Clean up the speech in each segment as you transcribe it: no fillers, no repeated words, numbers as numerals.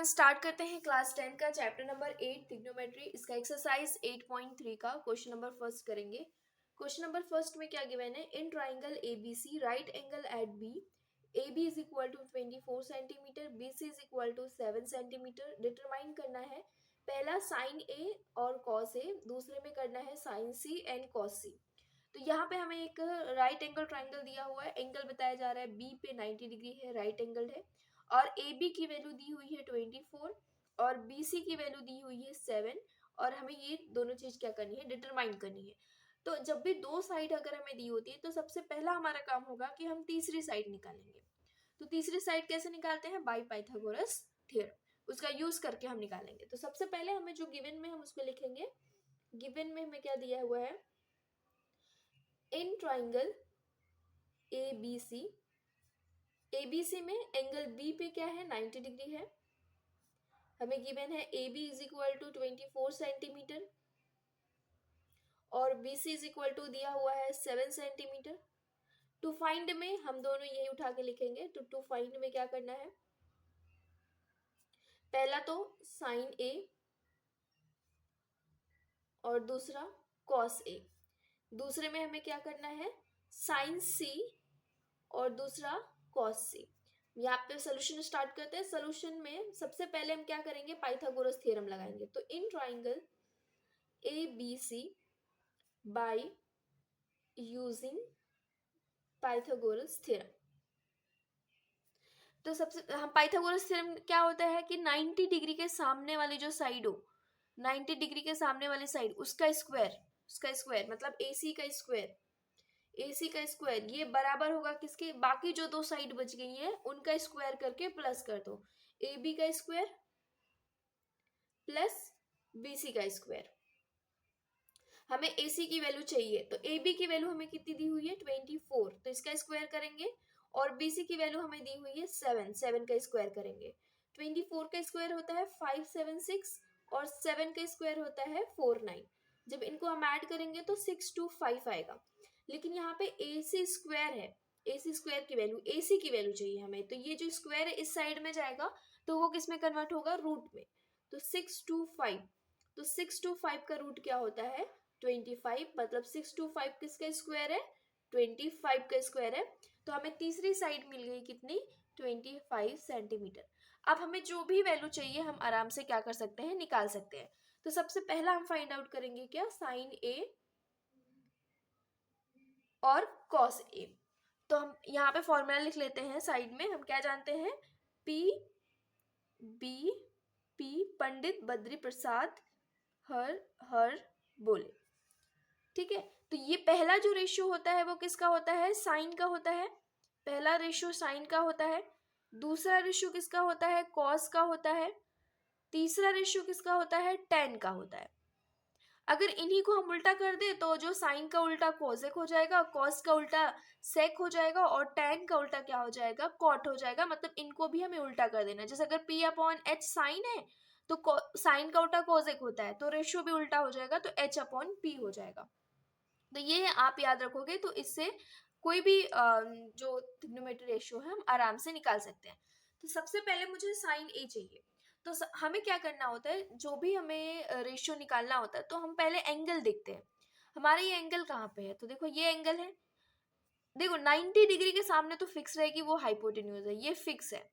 अपन start करते हैं class 10 का चैप्टर नंबर 8 ट्रिग्नोमेट्री। इसका एक्सरसाइज 8.3 का क्वेश्चन नंबर फर्स्ट करेंगे। क्वेश्चन नंबर फर्स्ट में क्या गिवन है, in triangle ABC right angle at B, AB is equal to 24 centimetre, BC is equal to 7 centimetre. Determine करना है पहला साइन A और कॉस A, दूसरे में करना है sine C and cos C। तो यहाँ पे हमें एक राइट एंगल ट्राइंगल दिया हुआ है, एंगल बताया जा रहा है B पे 90 डिग्री है, राइट एंगल है, और AB की वैल्यू दी हुई है 24 और BC की वैल्यू दी हुई है 7, और हमें ये दोनों चीज क्या करनी है, डिटरमाइन करनी है। तो जब भी दो साइड अगर हमें दी होती है तो सबसे पहला हमारा काम होगा कि हम तीसरी साइड निकालेंगे। तो तीसरी साइड कैसे निकालते हैं, बाय पाइथागोरस थ्योरम, उसका यूज करके हम निकालेंगे। तो सबसे पहले हमें जो गिवन में हम उसमें लिखेंगे, गिवन में हमें क्या दिया हुआ है, इन ट्राइंगल ABC में एंगल B पे क्या है, 90 डिग्री है। हमें गिवन है AB is equal to 24 centimetre और BC इज इक्वल टू दिया हुआ है 7 सेंटीमीटर। टू फाइंड में हम दोनों यही उठा के लिखेंगे। तो टू फाइंड में क्या करना है, पहला तो साइन A और दूसरा कॉस A। दूसरे में हमें क्या करना है, साइन C और दूसरा कॉस C। यहाँ पे सोल्यूशन स्टार्ट करते हैं। सोल्यूशन में सबसे पहले हम क्या करेंगे, पाइथागोरस थ्योरम लगाएंगे। तो इन triangle ABC by using Pythagoras theorem. तो सबसे हम पाइथागोरस थ्योरम क्या होता है कि 90 डिग्री के सामने वाली जो साइड हो, 90 डिग्री के सामने वाली साइड, उसका स्क्वायर मतलब AC का स्क्वायर ये बराबर होगा किसके, बाकी जो दो साइड बच गई है उनका स्क्वायर करके प्लस कर दो। AB का स्क्वायर प्लस BC का स्क्वायर। हमें AC की वैल्यू चाहिए, तो AB की वैल्यू हमें कितनी दी हुई है, 24, तो इसका स्क्वायर करेंगे। और BC की वैल्यू हमें दी हुई है 7 का स्क्वायर करेंगे। 24 का स्क्वायर होता है 576 और 7 का स्क्वायर होता है 49। जब इनको हम ऐड करेंगे तो 625 आएगा। लेकिन यहाँ पे AC स्क्वायर है, AC स्क्वायर की वैल्यू, AC की वैल्यू चाहिए हमें, तो ये जो स्क्वायर है इस साइड में जाएगा तो वो किस में कन्वर्ट होगा, रूट में। तो 625, तो 625 का रूट क्या होता है, 25, मतलब 625 किसका स्क्वायर है, 25 का स्क्वायर है। तो हमें तीसरी साइड मिल गई कितनी, 25 सेंटीमीटर। अब हमें जो भी वैल्यू चाहिए हम आराम से क्या कर सकते हैं, निकाल सकते हैं। तो सबसे पहला हम फाइंड आउट करेंगे क्या, साइन A और कॉस A। तो हम यहाँ पे फॉर्मूला लिख लेते हैं साइड में। हम क्या जानते हैं, P पंडित बद्री प्रसाद हर बोले। ठीक है, तो ये पहला जो रेशियो होता है वो किसका होता है, साइन का होता है। पहला रेशियो साइन का होता है। दूसरा रेशियो किसका होता है, कॉस का होता है। तीसरा रेशियो किसका होता है, टेन का होता है। अगर इन्हीं को हम उल्टा कर दे तो जो साइन का उल्टा कोसेक हो जाएगा, कॉस का उल्टा सेक हो जाएगा और टेन का उल्टा क्या हो जाएगा, कॉट हो जाएगा। मतलब इनको भी हमें उल्टा कर देना। जैसे अगर P/H साइन है तो साइन का उल्टा कोसेक होता है, तो रेशियो भी उल्टा हो जाएगा, तो H/P हो जाएगा। तो ये आप याद रखोगे तो इससे कोई भी जो ट्रिग्नोमेट्री रेशियो है हम आराम से निकाल सकते हैं। तो सबसे पहले मुझे साइन A चाहिए। तो हमें क्या करना होता है, जो भी हमें रेशियो निकालना होता है तो हम पहले एंगल देखते हैं, हमारा ये एंगल कहाँ पे है। तो देखो ये एंगल है, देखो 90 डिग्री के सामने तो फिक्स रहेगी, वो हाइपोटेन्यूज है, ये फिक्स है।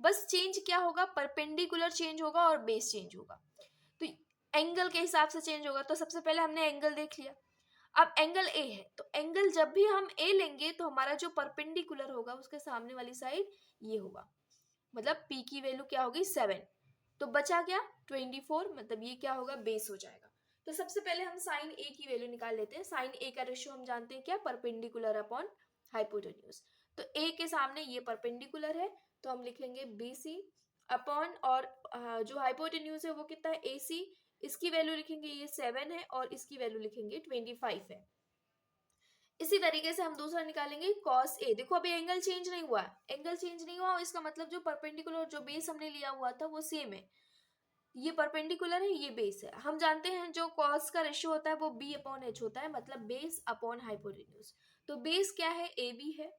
बस चेंज क्या होगा, परपेंडिकुलर चेंज होगा और बेस चेंज होगा। तो एंगल के हिसाब से चेंज होगा। तो सबसे पहले हमने एंगल देख लिया। अब एंगल A है, तो एंगल जब भी हम A लेंगे तो हमारा जो परपेंडिकुलर होगा उसके सामने वाली साइड ये होगा, मतलब P की वैल्यू क्या होगी, 7। तो बचा क्या, 24, मतलब ये क्या होगा, बेस हो जाएगा। तो सबसे पहले हम साइन A की वैल्यू निकाल लेते हैं। साइन A का रेशियो हम जानते हैं क्या, परपेंडिकुलर अपॉन हाइपोटेन्यूज। तो A के सामने ये परपेंडिकुलर है तो हम लिखेंगे BC अपॉन, और जो हाइपोटेन्यूज है वो कितना है, AC। इसकी वैल्यू लिखेंगे ये 7 है और इसकी वैल्यू लिखेंगे 25 है। इसी तरीके से हम दूसरा निकालेंगे cos A। देखो अभी एंगल चेंज नहीं हुआ, एंगल चेंज नहीं हुआ, इसका मतलब जो परपेंडिकुलर जो बेस हमने लिया हुआ था वो सेम है। ये परपेंडिकुलर है, ये बेस है। हम जानते हैं जो cos का रेशियो होता है वो B/H होता है, मतलब बेस अपॉन हाइपोटेन्यूज। तो बेस क्या है, AB है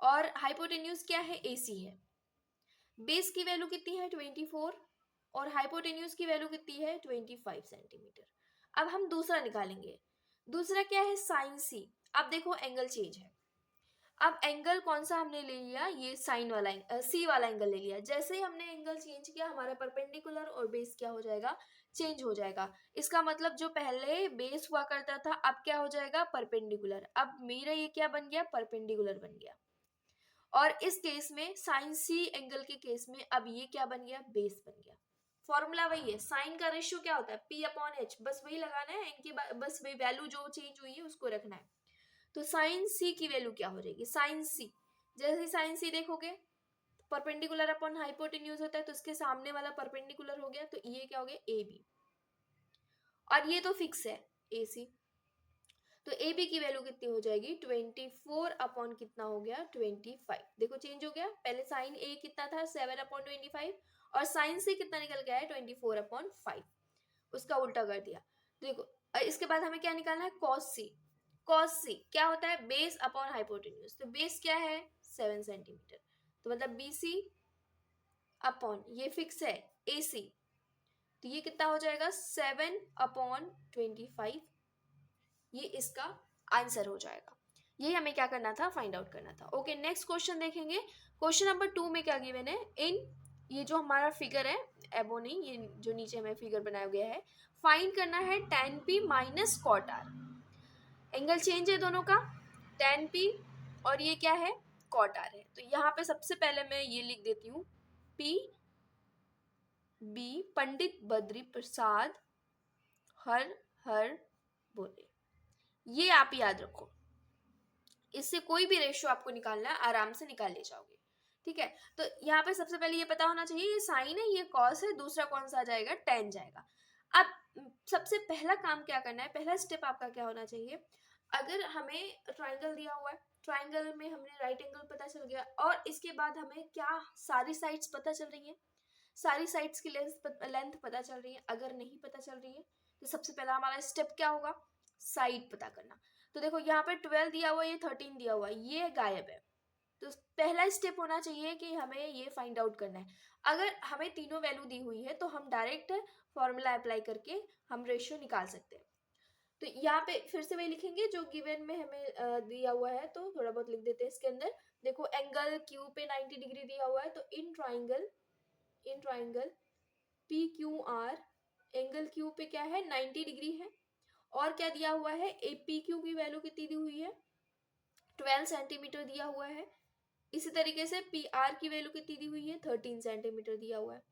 और हाइपोटेन्यूज क्या है, AC है। बेस की वैल्यू कितनी है 24 और हाइपोटेन्यूज की वैल्यू कितनी है 25 सेंटीमीटर। अब हम दूसरा निकालेंगे। दूसरा क्या है साइन सी। अब देखो एंगल चेंज है। अब एंगल कौन सा हमने ले लिया, ये साइन वाला सी वाला एंगल ले लिया। जैसे ही हमने एंगल चेंज किया हमारा परपेंडिकुलर और बेस क्या हो जाएगा, चेंज हो जाएगा। इसका मतलब जो पहले बेस हुआ करता था अब क्या हो जाएगा, परपेंडिकुलर। अब मेरा ये क्या बन गया, परपेंडिकुलर बन गया। और इस केस में साइन सी एंगल के केस में अब ये क्या बन गया, बेस बन गया। फॉर्मूला वही है, साइन का रेशियो क्या होता है पी अपॉन एच, बस वही लगाना है। इनकी बस वही वैल्यू जो चेंज हुई है उसको रखना है। तो साइन सी की वैल्यू क्या हो जाएगी, साइन सी, जैसे साइन सी देखोगे परपेंडिकुलर अपॉन हाइपोटेन्यूज होता है तो इसके सामने वाला परपेंडिकुलर हो गया, तो ये क्या हो गया ए बी। और ये तो फिक्स है ए सी, तो ए बी की वैल्यू कितनी हो जाएगी 24 अपॉन कितना हो गया 25। देखो चेंज हो गया, पहले साइन ए कितना था 7 अपॉन 25 और साइन सी कितना निकल गया है 24 अपॉन 5, उसका उल्टा कर दिया। देखो इसके बाद हमें क्या निकालना है, कॉस सी। कॉस सी क्या होता है, बेस अपॉन हाइपोटेन्यूज। तो बेस क्या है 7 सेंटीमीटर, तो मतलब बी सी अपॉन ये फिक्स है ए सी, तो ये कितना हो जाएगा 7 अपॉन 25। ये इसका आंसर हो जाएगा। यही हमें क्या करना था, फाइंड आउट करना था। ओके नेक्स्ट क्वेश्चन देखेंगे। क्वेश्चन नंबर 2 में क्या गिवन है, इन ये जो हमारा फिगर है एबो नहीं, ये जो नीचे हमें फिगर बनाया गया है, फाइंड करना है tan p minus cot R. Angle change है दोनों का, tan p और ये क्या है कॉट आर है। तो यहाँ पे सबसे पहले मैं ये लिख देती हूँ p b पंडित बद्री प्रसाद हर हर बोले। ये आप याद रखो, इससे कोई भी रेशियो आपको निकालना है आराम से निकाल ले जाओगे। ठीक है, तो यहाँ पे सबसे पहले ये पता होना चाहिए ये साइन है ये कॉस है, दूसरा कौन सा आ जाएगा टेन जाएगा। अब सबसे पहला काम क्या करना है, पहला स्टेप आपका क्या होना चाहिए, अगर हमें ट्राइंगल दिया हुआ है, ट्राइंगल में हमने राइट एंगल पता चल गया और इसके बाद हमें क्या सारी साइड्स पता चल रही है, सारी साइड्स की लेंथ पता चल रही है। अगर नहीं पता चल रही है तो सबसे पहला हमारा स्टेप क्या होगा, साइड पता करना। तो देखो यहाँ पे 12 दिया हुआ है, ये 13 दिया हुआ है, ये गायब है। तो पहला स्टेप होना चाहिए कि हमें ये फाइंड आउट करना है। अगर हमें तीनों वैल्यू दी हुई है तो हम डायरेक्ट फॉर्मूला अप्लाई करके हम रेशियो निकाल सकते हैं। तो यहाँ पे फिर से वही लिखेंगे जो गिवन में हमें दिया हुआ है, तो थोड़ा बहुत लिख देते हैं इसके अंदर। देखो एंगल क्यू पे 90 डिग्री दिया हुआ है, तो in triangle P Q R angle Q पे क्या है 90 डिग्री है। और क्या दिया हुआ है, ए पी क्यू की वैल्यू कितनी दी हुई है 12 सेंटीमीटर दिया हुआ है। इसी तरीके से पी आर की वैल्यू कितनी दी हुई है 13 सेंटीमीटर दिया हुआ है।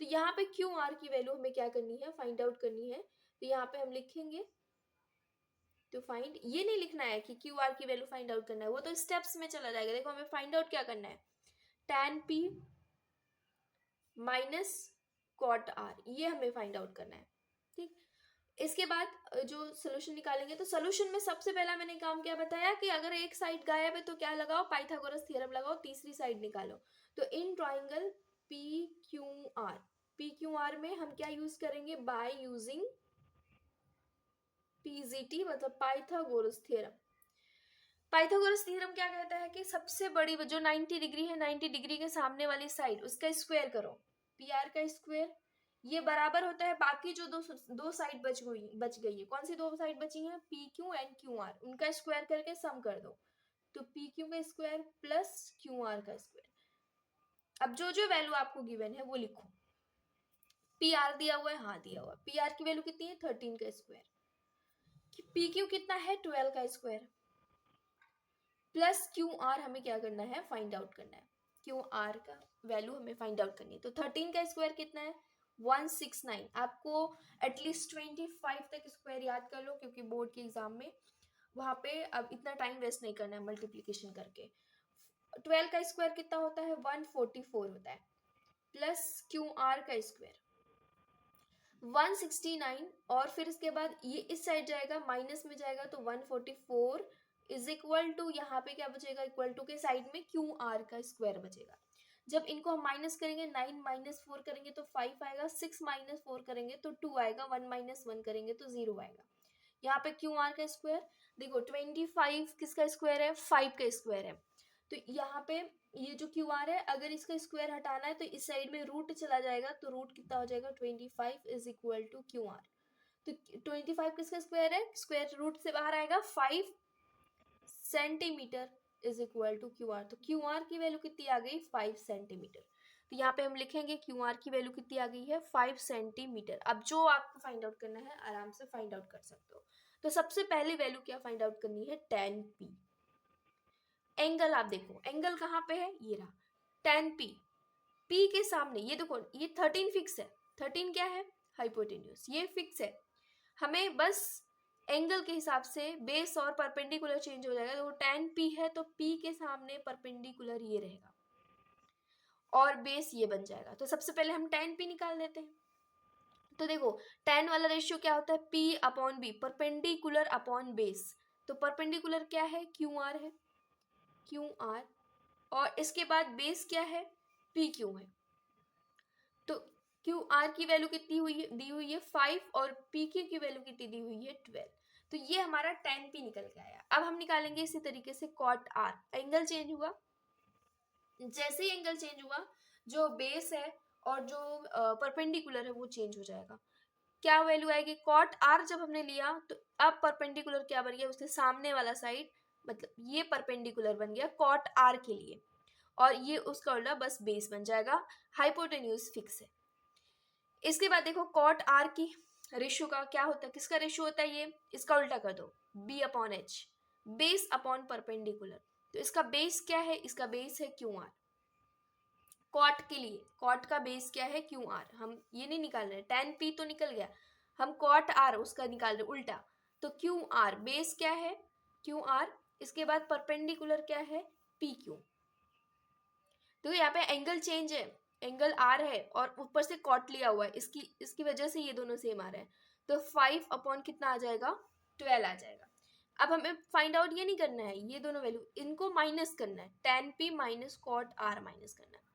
तो यहाँ पे क्यू आर की वैल्यू हमें क्या करनी है, फाइंड आउट करनी है। तो यहाँ पे हम लिखेंगे, तो फाइंड ये नहीं लिखना है कि क्यू आर की वैल्यू फाइंड आउट करना है, वो तो स्टेप्स में चला जाएगा। देखो हमें फाइंड आउट क्या करना है, tan p minus cot R, ये हमें फाइंड आउट करना है। ठीक, इसके बाद जो सोल्यूशन निकालेंगे, तो सोल्यूशन में सबसे पहला मैंने काम क्या बताया कि अगर एक साइड गायब है तो क्या लगाओ, पाइथागोरस थ्योरम लगाओ, तीसरी साइड निकालो। तो in triangle P Q R में हम क्या यूज करेंगे, बाय यूजिंग पीजीटी मतलब पाइथागोरस थ्योरम। पाइथागोरस थ्योरम क्या कहता है कि सबसे बड़ी जो 90 डिग्री है 90 डिग्री के सामने वाली साइड उसका स्क्वायर करो, पी आर का स्क्वायर, ये बराबर होता है बाकी जो दो साइड बच गई है। कौन सी दो साइड बची है, P Q and Q R, उनका स्क्वायर करके सम कर दो। तो पी क्यू का स्क्वायर प्लस क्यू आर का स्क्वायर। अब जो जो वैल्यू आपको गिवन है वो लिखो। पी आर दिया हुआ है, हाँ दिया हुआ है, पी आर की वैल्यू कितनी है 13 का स्क्वायर, पी क्यू कितना है 12 का स्क्वायर, प्लस क्यू आर हमें क्या करना है, फाइंड आउट करना है। क्यू आर का वैल्यू हमें फाइंड आउट करनी है। तो 13 का स्क्वायर कितना है 169। आपको एटलीस्ट 25 तक स्क्वायर याद कर लो, क्योंकि बोर्ड के एग्जाम में वहां पे अब इतना टाइम वेस्ट नहीं करना है मल्टीप्लीकेशन करके। 12 का स्क्वायर कितना होता है 144 होता है, प्लस क्यू आर का स्क्वायर 169, और फिर इसके बाद ये इस साइड जाएगा माइनस में जाएगा, तो 144 इज इक्वल टू, यहाँ पे क्या बचेगा, इक्वल टू के साइड में क्यू आर का स्क्वायर बचेगा। जब इनको हम माइनस करेंगे 9 माइनस 4 करेंगे तो 5 आएगा, 6 माइनस 4 करेंगे तो 2 आएगा, 1 माइनस 1 करेंगे तो 0 आएगा। यहाँ पे क्यू आर का स्क्वायर देखो 25 किसका स्क्वायर है 5 का स्क्वायर है, तो यहाँ पे ये जो क्यू आर है, अगर इसका स्क्वायर हटाना है तो इस साइड में रूट चला जाएगा, तो रूट कितना हो जाएगा 25 is equal to Q R. तो 25 किसका स्क्वायर है, स्क्वायर रूट से बाहर आएगा 5 centimetre is equal to Q R. तो क्यू आर की वैल्यू कितनी आ गई 5 सेंटीमीटर। तो यहाँ पे हम लिखेंगे क्यू आर की वैल्यू कितनी आ गई है 5 सेंटीमीटर। अब जो आपको फाइंड आउट करना है आराम से फाइंड आउट कर सकते हो। तो सबसे पहली वैल्यू क्या फाइंड आउट करनी है, tan p। एंगल आप देखो, एंगल कहाँ पे है, ये रहा tan p। p के सामने ये देखो, ये 13 फिक्स है, 13 क्या है, हाइपोटेन्यूज, ये फिक्स है। हमें बस एंगल के हिसाब से बेस और परपेंडिकुलर चेंज हो जाएगा। तो tan p है तो p के सामने परपेंडिकुलर ये रहेगा और बेस ये बन जाएगा। तो सबसे पहले हम tan p निकाल देते हैं। तो देखो tan वाला रेशियो क्या होता है, p upon b, perpendicular upon base. तो परपेंडिकुलर क्या है, क्यू आर है, क्यू आर, और इसके बाद बेस क्या है, पी क्यू है। तो क्यू आर की वैल्यू कितनी हुई है, दी हुई है 5, और पी क्यू की वैल्यू कितनी दी हुई है 12। तो ये हमारा tan p निकल के आया। अब हम निकालेंगे इसी तरीके से cot r। एंगल चेंज हुआ, जैसे ही एंगल चेंज हुआ जो बेस है और जो परपेंडिकुलर है वो चेंज हो जाएगा। क्या वैल्यू आएगी, cot r जब हमने लिया तो अब परपेंडिकुलर क्या बन गया, उसके सामने वाला साइड, मतलब ये परपेंडिकुलर बन गया cot r के लिए, और ये उसका उल्टा बस बेस बन जाएगा, हाइपोटेन्यूज फिक्स है। इसके बाद देखो cot r की रेशियो का क्या होता है, किसका रेशियो होता है, ये इसका उल्टा कर दो, b upon h, base upon perpendicular. तो इसका बेस क्या है, इसका बेस है क्यू आर। कॉट के लिए, कॉट का बेस क्या है, क्यू आर। हम ये नहीं निकाल रहे, tan p तो निकल गया, हम cot r उसका निकाल रहे उल्टा। तो क्यू आर बेस क्या है, क्यू आर, इसके बाद परपेंडिकुलर क्या है, पी क्यू। तो यहाँ पे एंगल चेंज है, एंगल आर है और ऊपर से कॉट लिया हुआ है, इसकी वजह से ये दोनों सेम आ रहे हैं। तो 5 अपॉन कितना आ जाएगा, 12 आ जाएगा। अब हमें फाइंड आउट ये नहीं करना है, ये दोनों वैल्यू इनको माइनस करना है, tan p minus cot r minus करना है।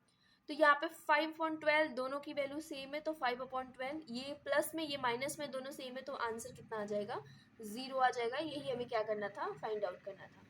तो यहाँ पे 5/12 दोनों की वैल्यू सेम है, तो 5/12, ये प्लस में ये माइनस में दोनों सेम है, तो आंसर कितना आ जाएगा, 0 आ जाएगा। यही हमें क्या करना था, फाइंड आउट करना था।